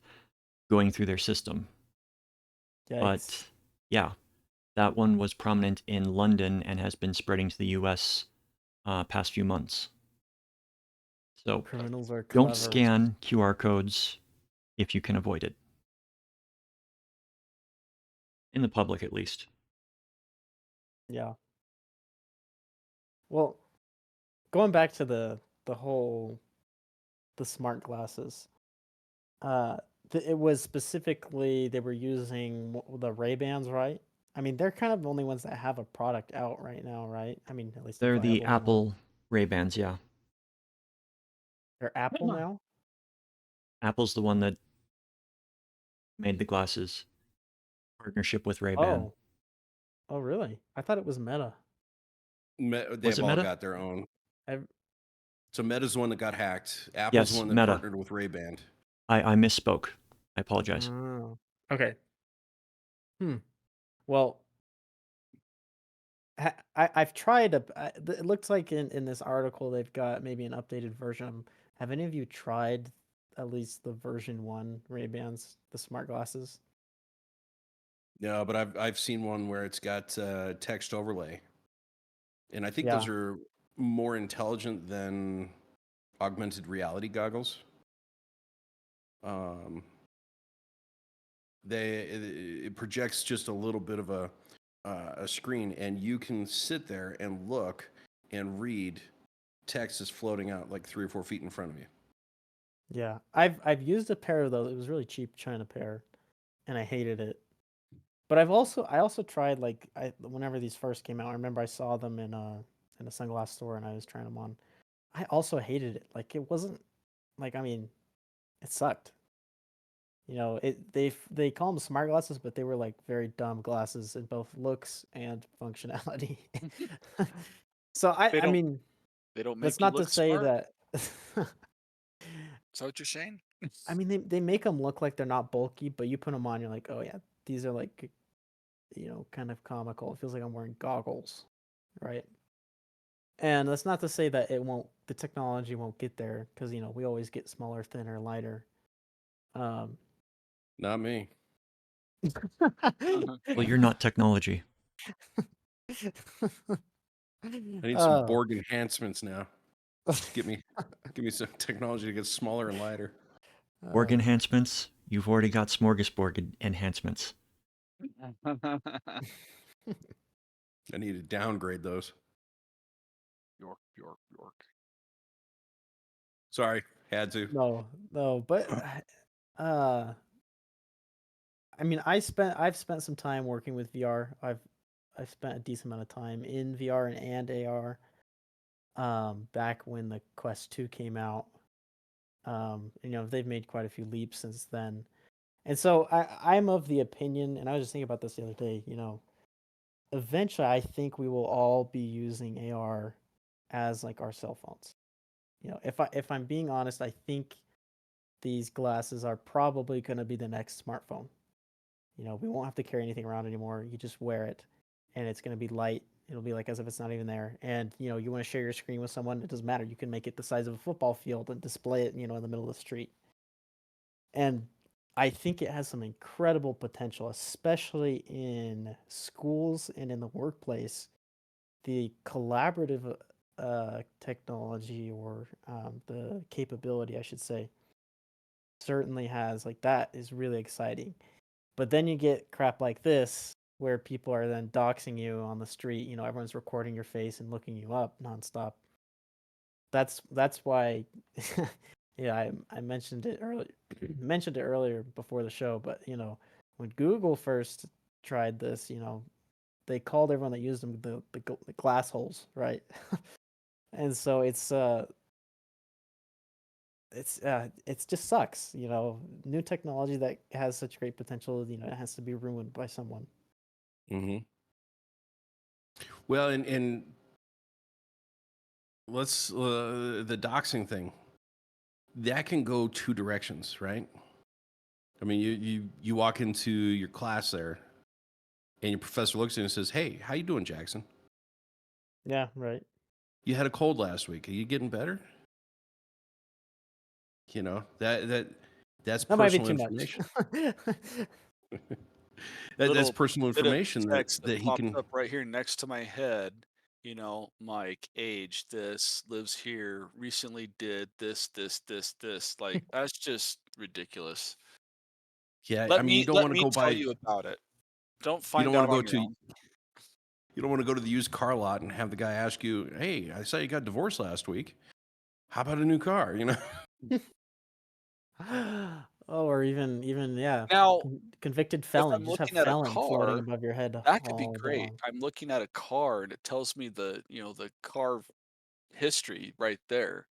going through their system. yikes. But yeah, that one was prominent in London and has been spreading to the US past few months. So Criminals are don't clever. scan QR codes if you can avoid it. In the public, at least. Yeah. Well, going back to the smart glasses. It was specifically they were using the Ray-Bans, right? I mean, they're kind of the only ones that have a product out right now, right? I mean, at least a They're the viable one. Apple Ray-Bans, yeah. They're Apple now? Apple's the one that made the glasses. Partnership with Ray-Ban. Oh. Oh, really? I thought it was Meta. They've Was it all Meta? got their own. I've, So Meta's the one that got hacked. Apple's the Yes, one that Meta. partnered with Ray-Ban. I misspoke. I apologize. oh, okay. Well, I've tried it looks like in this article they've got maybe an updated version. Have any of you tried at least the version 1 Ray-Bans, the smart glasses? No, but I've seen one where it's got text overlay, and I think Yeah. those are more intelligent than augmented reality goggles. It projects just a little bit of a screen, and you can sit there and look and read text that's floating out like 3 or 4 feet in front of you. Yeah. I've used a pair of those. It was really cheap China pair, and I hated it. But I also tried like whenever these first came out, I remember I saw them in a sunglass store and I was trying them on. I also hated it. Like it wasn't like, I mean, it sucked. You know, they call them smart glasses, but they were like very dumb glasses in both looks and functionality. So They I don't mean, they don't that's make you not to look say smart. that Is that what you're saying? I mean they make them look like they're not bulky, but you put them on, you're like, oh yeah, these are like, you know, kind of comical. It feels like I'm wearing goggles, right? And that's not to say that the technology won't get there, because you know we always get smaller, thinner, lighter. Not me. Well, you're not technology. I need some Borg enhancements now. Give me some technology to get smaller and lighter. Borg enhancements? You've already got smorgasbord enhancements. I need to downgrade those. York. Sorry, had to. No, but I mean, I've spent some time working with VR. I've spent a decent amount of time in VR and AR. Back when the Quest 2 came out. You know, they've made quite a few leaps since then. And so I'm of the opinion, and I was just thinking about this the other day, you know, eventually I think we will all be using AR as like our cell phones. You know, if I'm being honest, I think these glasses are probably going to be the next smartphone. You know, we won't have to carry anything around anymore. You just wear it, and it's going to be light. It'll be like as if it's not even there. And you know, you want to share your screen with someone, it doesn't matter. You can make it the size of a football field and display it, you know, in the middle of the street. And I think it has some incredible potential, especially in schools and in the workplace. The collaborative technology, or the capability, I should say, certainly has, like, that is really exciting. But then you get crap like this where people are then doxing you on the street. You know, everyone's recording your face and looking you up nonstop. That's why yeah, I mentioned it earlier before the show, but you know, when Google first tried this, you know, they called everyone that used them the glass holes, right? And so it just sucks, you know. New technology that has such great potential, you know, it has to be ruined by someone. Mm-hmm. Well, and let's the doxing thing. That can go 2 directions, right? I mean, you walk into your class there, and your professor looks at you and says, "Hey, how you doing, Jackson? Yeah, right. You had a cold last week. Are you getting better?" You know, that's That might be personal too much. information. That's Little personal bit of information text that that he pops can. up right here next to my head. You know, Mike, age this, lives here, recently did this. Like, that's just ridiculous. Yeah, I Let mean, me you don't let want to me go tell by. you about it. Don't You don't find want out to go on your to. own. You don't want to go to the used car lot and have the guy ask you, "Hey, I saw you got divorced last week. How about a new car?" You know. Oh, or even yeah, Now, convicted if felon. I'm Just have looking at a felon floating car, above your head that could be all day great. long. I'm looking at a car and it tells me the car history right there.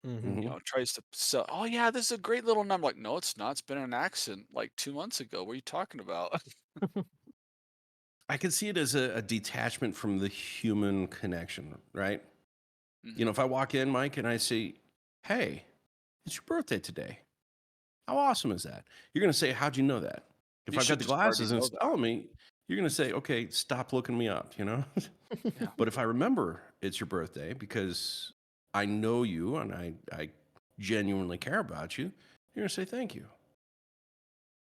Mm-hmm. Hmm. It tries to sell, "Oh, yeah, this is a great little number." Like, "No, it's not. It's been in an accident like 2 months ago. What are you talking about?" I can see it as a detachment from the human connection, right? Mhm. If I walk in, Mike, and I say, "Hey, it's your birthday today. How awesome is that?" You're going to say, "How'd you know that?" If You I've got should the just already glasses and know it's that. telling me, you're going to say, "Okay, stop looking me up," Yeah, But if I remember it's your birthday because I know you and I genuinely care about you, you're going to say thank you.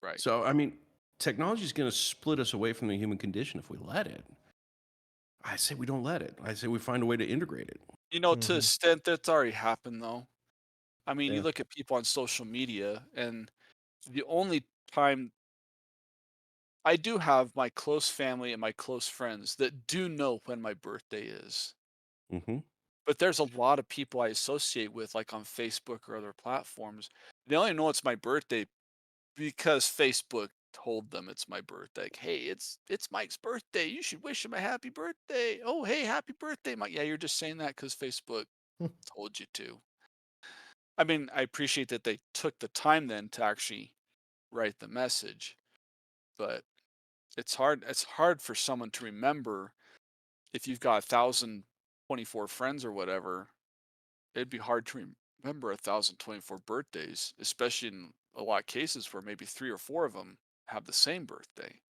right. So, I mean, technology is going to split us away from the human condition if we let it. I say we don't let it. I say we find a way to integrate it. To the Mm-hmm. extent that's already happened, though. I mean, you Yeah. look at people on social media, and the only time I do have my close family and my close friends that do know when my birthday is. Hmm. But there's a lot of people I associate with, like on Facebook or other platforms. They only know it's my birthday because Facebook told them it's my birthday. Like, "Hey, it's Mike's birthday. You should wish him a happy birthday." "Oh, hey, happy birthday, Mike." "Yeah, you're just saying that because Facebook told you to." I mean, I appreciate that they took the time then to actually write the message, but it's hard for someone to remember if you've got 1,024 friends or whatever. It'd be hard to remember 1,024 birthdays, especially in a lot of cases where maybe 3 or 4 of them have the same birthday.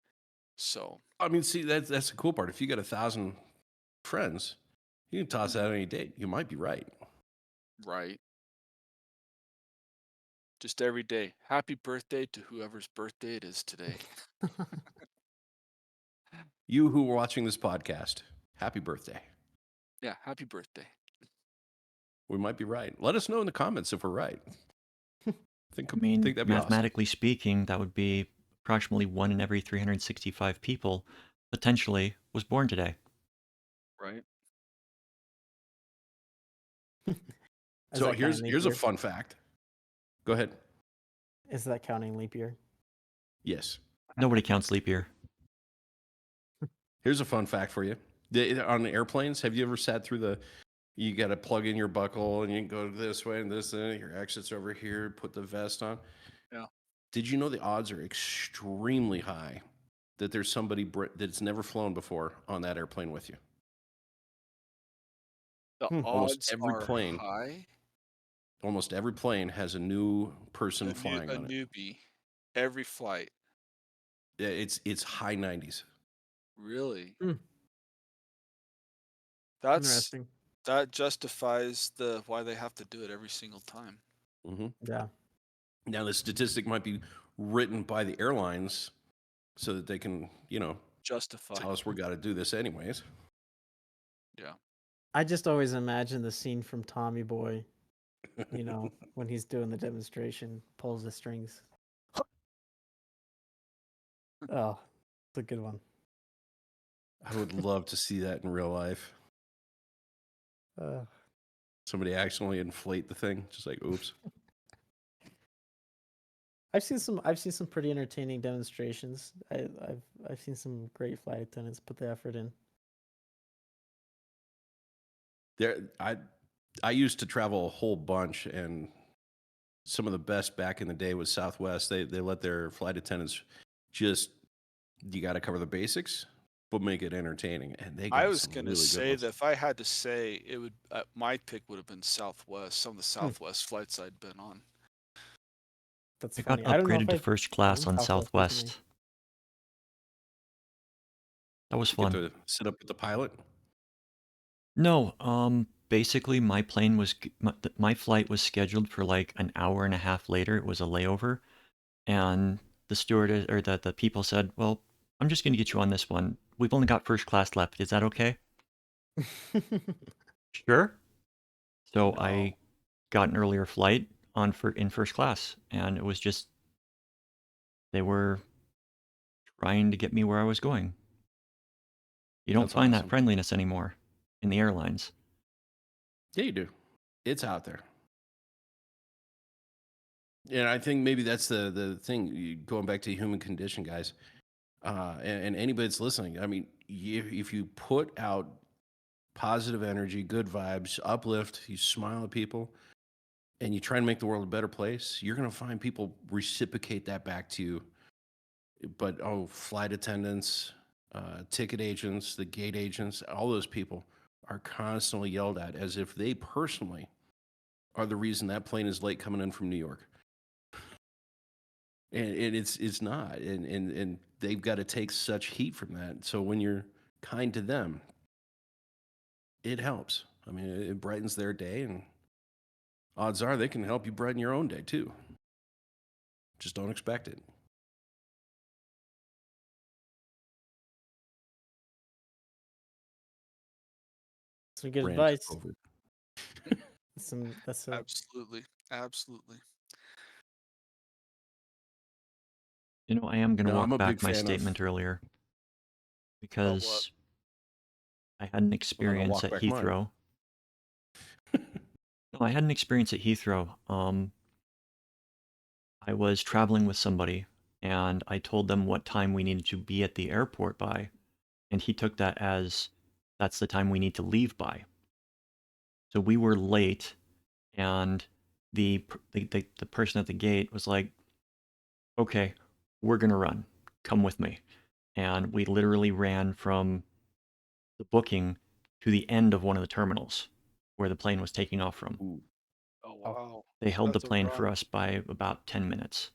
So, I mean, see, that's the cool part. If you got 1,000 friends, you can toss mhm, out any date. You might be right. right. Just every day. Happy birthday to whoever's birthday it is today. You who are watching this podcast, happy birthday. Yeah, happy birthday. We might be right. Let us know in the comments if we're right. Think I mean, think that'd be awesome. mathematically speaking, that would be approximately 1 in every 365 people potentially was born today. Right? Is So that counting leap here's a year? fun fact. Go ahead. Is that counting leap year? Yes. Nobody counts leap year. Here's a fun fact for you. On the airplanes, have you ever sat through you got to plug in your buckle and you can go this way and this, and your exit's over here, put the vest on. Yeah. Did you know the odds are extremely high that there's somebody that's never flown before on that airplane with you? The Hmm. odds are high. Almost every plane has a new person flying A on it. newbie every flight. Yeah, it's high 90s. Really? Hmm. That's Interesting. that justifies the why they have to do it every single time. Hmm. Yeah. Now the statistic might be written by the airlines so that they can, Justify. tell us we got to do this anyways. Yeah. I just always imagine the scene from Tommy Boy, when he's doing the demonstration, pulls the strings. Oh, it's a good one. I would love to see that in real life. Uh, Somebody accidentally inflate the thing, just like oops. I've seen some pretty entertaining demonstrations. I've seen some great flight attendants put the effort in. There, I used to travel a whole bunch, and some of the best back in the day was Southwest. They let their flight attendants just you got to cover the basics, but make it entertaining, and they I got was some gonna really good say ones. that if I had to say, it would my pick would have been Southwest. Some of the Hmm. Southwest flights I'd been on. That's I got funny. I don't know if upgraded to I've first class flown on Southwest recently. Southwest. That was You get fun. to sit up with the pilot. No, basically my plane was my flight was scheduled for like an hour and a half later. It was a layover, and the stewardess or the people said, "Well, I'm just going to get you on this one. We've only got first class left. Is that okay?" Sure. So I No. got an earlier flight in first class, and it was just they were trying to get me where I was going. You don't That's find that awesome. friendliness anymore in the airlines. Yeah, you do. It's out there. And I think maybe that's the thing. Going back to human condition, guys, and anybody that's listening. I mean, if you put out positive energy, good vibes, uplift, you smile at people, and you try and make the world a better place, you're going to find people reciprocate that back to you. But flight attendants, ticket agents, the gate agents, all those people are constantly yelled at as if they personally are the reason that plane is late coming in from New York. And it's not, and they've got to take such heat from that. So when you're kind to them, it helps. I mean, it brightens their day, and odds are they can help you brighten your own day too. Just don't expect it. Some good Rant advice. over. That's Absolutely. Absolutely. You know, I am going to No, I'm a walk back big my fan of- statement earlier what? because I had an experience walk at back mine. Heathrow. No, I had an experience at Heathrow. I was traveling with somebody, and I told them what time we needed to be at the airport by, and he took that as that's the time we need to leave by. So we were late, and the person at the gate was like, "Okay, we're gonna run. Come with me." And we literally ran from the booking to the end of one of the terminals where the plane was taking off from. Ooh, Oh wow. They held That's the a plane for run. us by about 10 minutes.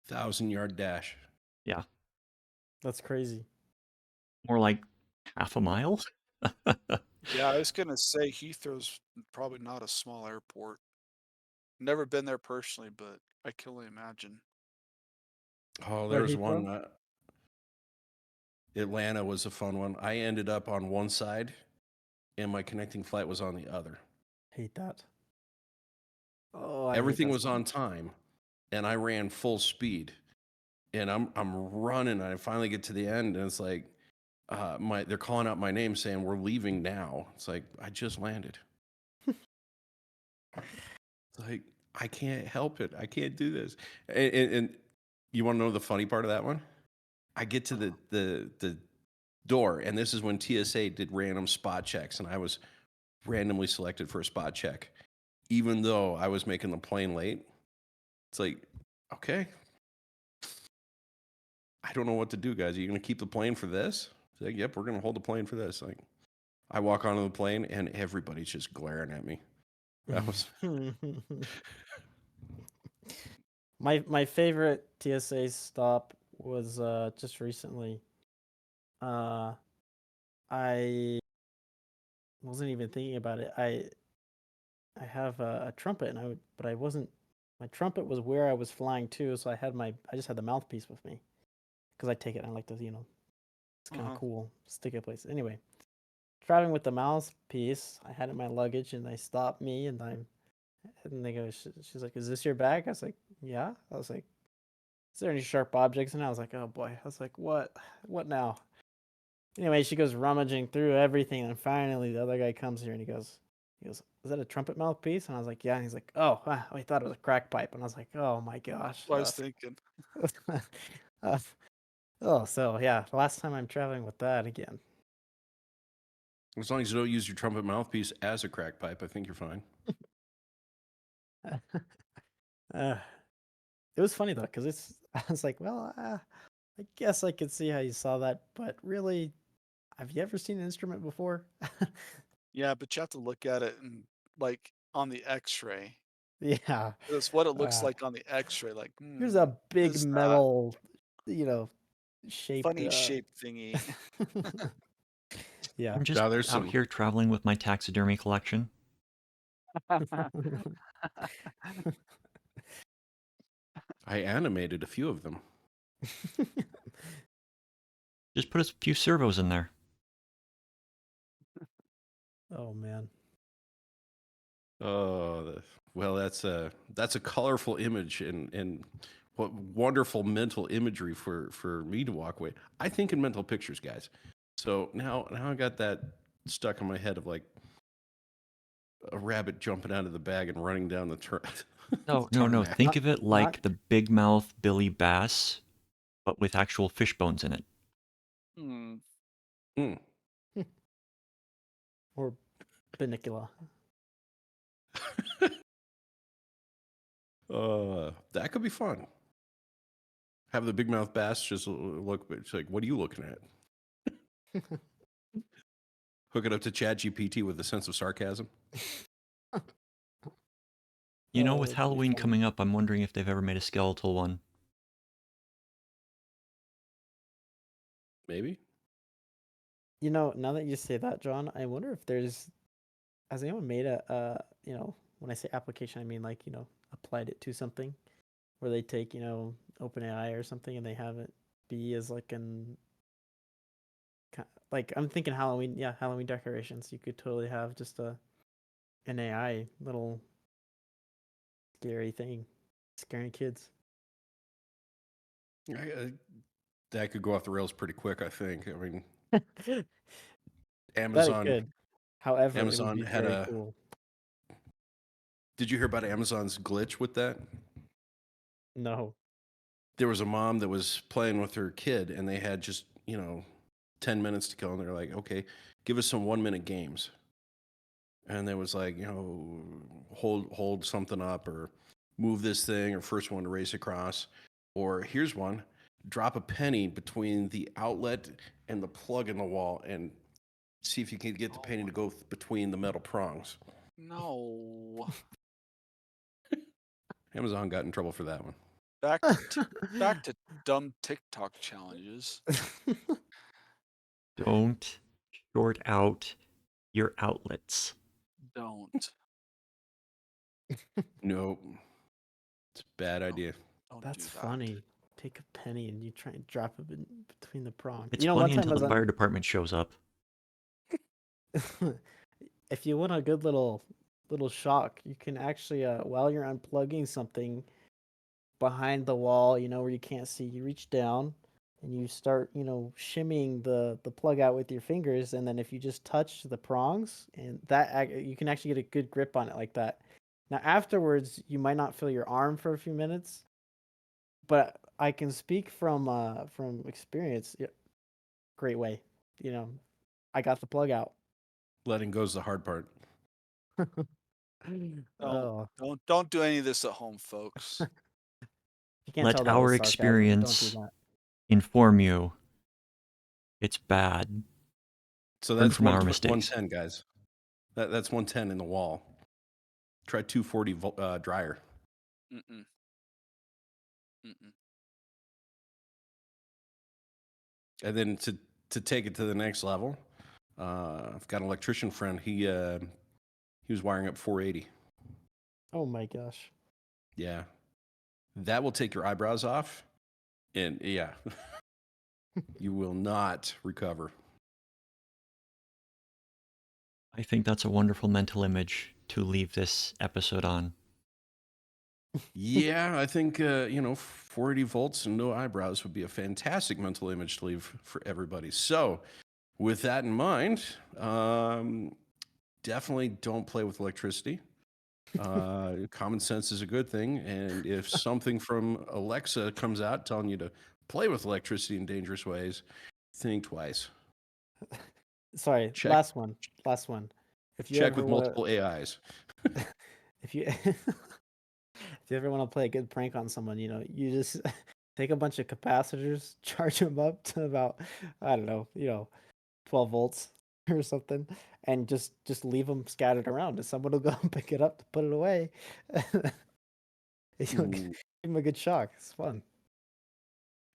1,000-yard dash. Yeah, That's crazy. more like half a mile. Yeah, I was gonna say Heathrow's probably not a small airport. Never been there personally, but I can only imagine. Oh, Where there was Heathrow? one. Atlanta was a fun one. I ended up on one side, and my connecting flight was on the other. Hate that. Oh, I hate Everything that was so on much. time, and I ran full speed. And I'm running, and I finally get to the end, and it's like they're calling out my name saying we're leaving now. It's like I just landed. It's like I can't help it. I can't do this. And you want to know the funny part of that one? I get to the door, and this is when TSA did random spot checks, and I was randomly selected for a spot check, even though I was making the plane late. It's like, okay, I don't know what to do, guys. Are you going to keep the plane for this? It's like, yep, we're going to hold the plane for this. Like, I walk onto the plane, and everybody's just glaring at me. That was my favorite TSA stop was just recently. I wasn't even thinking about it. I have a trumpet, and but I wasn't. My trumpet was where I was flying to, so I just had the mouthpiece with me because I take it. And I like to, it's kind of cool, stick it place. Anyway, traveling with the mouthpiece, I had it in my luggage, and they stopped me, and they go, she's like, "Is this your bag?" I was like, "Yeah." I was like, "Is there any sharp objects?" And I was like, "Oh boy." I was like, "What? What now?" Anyway, she goes rummaging through everything, and finally the other guy comes here, and he goes, "Is that a trumpet mouthpiece?" And I was like, "Yeah." And he's like, "Oh, I thought it was a crack pipe." And I was like, "Oh my gosh." What I was thinking. So yeah, the last time I'm traveling with that again. as long as you don't use your trumpet mouthpiece as a crack pipe, I think you're fine. It was funny though, because I was like, well, I guess I could see how you saw that, but really, have you ever seen an instrument before? Yeah, but you have to look at it and like on the X-ray. Yeah. That's what it looks like on the X-ray. Like, Here's a what big is that? metal, shaped. Funny shape thingy. Yeah. I'm just there's out some. here traveling with my taxidermy collection. I animated a few of them. Just put a few servos in there. Oh man. Oh, well, that's a colorful image, and what wonderful mental imagery for me to walk away. I think in mental pictures, guys. So now I got that stuck in my head of like a rabbit jumping out of the bag and running down the No. Tarmac. Think of it like Not the big mouth Billy Bass, but with actual fish bones in it. Hmm. Hmm. or Benicula. That could be fun. Have the big mouth bass just look. It's like, what are you looking at? Hook it up to ChatGPT with a sense of sarcasm. You know, Oh, with that'd be Halloween funny. coming up, I'm wondering if they've ever made a skeletal one. Maybe. You know, now that you say that, John, I wonder if has anyone made when I say application, I mean like, applied it to something where they take, OpenAI or something and they have it be as like like I'm thinking Halloween, yeah, Halloween decorations. You could totally have just an AI little scary thing, scaring kids. That could go off the rails pretty quick, I think. I mean, That it Amazon could. However, it would Amazon be had very a. cool. Did you hear about Amazon's glitch with that? No. There was a mom that was playing with her kid, and they had just 10 minutes to kill, and they're like, "Okay, give us some 1-minute games." And there was like, hold something up, or move this thing, or first one to race across, or here's one: drop a penny between the outlet and the plug in the wall, and see if you can get the penny to go between the metal prongs. No. Amazon got in trouble for that one. Back to dumb TikTok challenges. Don't short out your outlets. Don't. Nope. It's a bad idea. Don't That's do that. funny. Take a penny and you try and drop it between the prongs. It's One funny time until I was the on. fire department shows up. If you want a good little shock, you can actually while you're unplugging something behind the wall, where you can't see, you reach down and you start, shimmying the plug out with your fingers, and then if you just touch the prongs, and you can actually get a good grip on it like that. Now afterwards, you might not feel your arm for a few minutes, but I can speak from experience. Yeah, great way. I got the plug out. Letting go's the hard part. Oh, Don't do any of this at home, folks. you can't Let tell that our was sarcasm. Don't do experience that. inform you. It's bad. So Learn that's from our mistakes. 110, guys. That's 110 in the wall. Try 240 dryer. Mm-mm. Mm-mm. And then to take it to the next level, I've got an electrician friend. He was wiring up 480. Oh my gosh. Yeah, that will take your eyebrows off, and yeah, you will not recover. I think that's a wonderful mental image to leave this episode on. Yeah, I think 480 volts and no eyebrows would be a fantastic mental image to leave for everybody. So, with that in mind, definitely don't play with electricity. Common sense is a good thing, and if something from Alexa comes out telling you to play with electricity in dangerous ways, think twice. Sorry, Check last one. If you check ever with want multiple AIs. if you if you ever want to play a good prank on someone, you just take a bunch of capacitors, charge them up to about, I don't know, 12 volts or something, and just leave them scattered around, and someone will go and pick it up to put it away. You'll give Ooh, them a good shock. It's fun.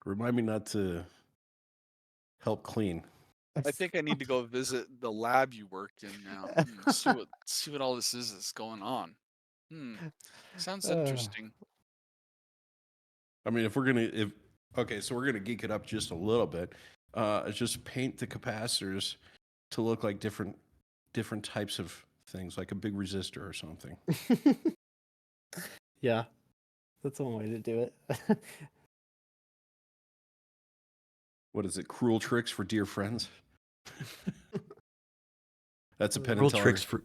remind me not to help clean. I think I need to go visit the lab you work in now. See what all this is that's going on. Sounds interesting. I mean, okay, so we're gonna geek it up just a little bit. Just paint the capacitors to look like different types of things, like a big resistor or something. Yeah, that's one way to do it. What is it? Cruel tricks for dear friends. That's a Penn and World Teller. tricks for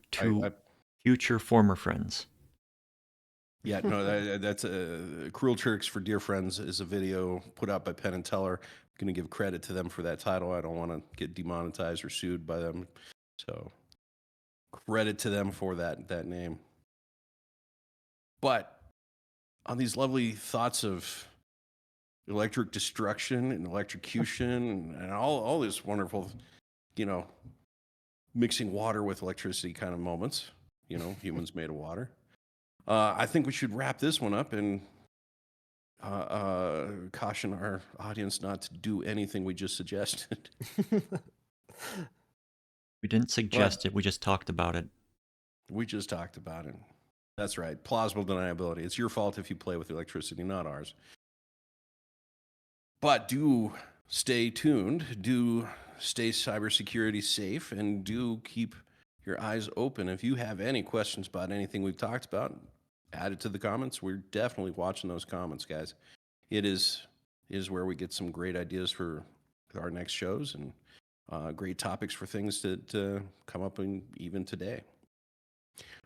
future former friends. Yeah, no, that's Cruel Tricks for Dear Friends is a video put out by Penn and Teller. I'm going to give credit to them for that title. I don't want to get demonetized or sued by them. So credit to them for that name. But on these lovely thoughts of electric destruction and electrocution and all this wonderful, mixing water with electricity kind of moments, humans made of water. I think we should wrap this one up and caution our audience not to do anything we just suggested. We didn't suggest it. We just talked about it. We just talked about it. That's right. Plausible deniability. It's your fault if you play with electricity, not ours. But do stay tuned. Do stay cybersecurity safe, and do keep your eyes open. If you have any questions about anything we've talked about, add it to the comments. We're definitely watching those comments, guys. It is where we get some great ideas for our next shows and great topics for things that come up in even today.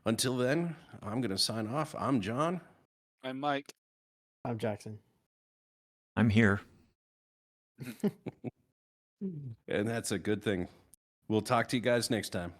Until then, I'm going to sign off. I'm John. I'm Mike. I'm Jackson. I'm here. And that's a good thing. We'll talk to you guys next time.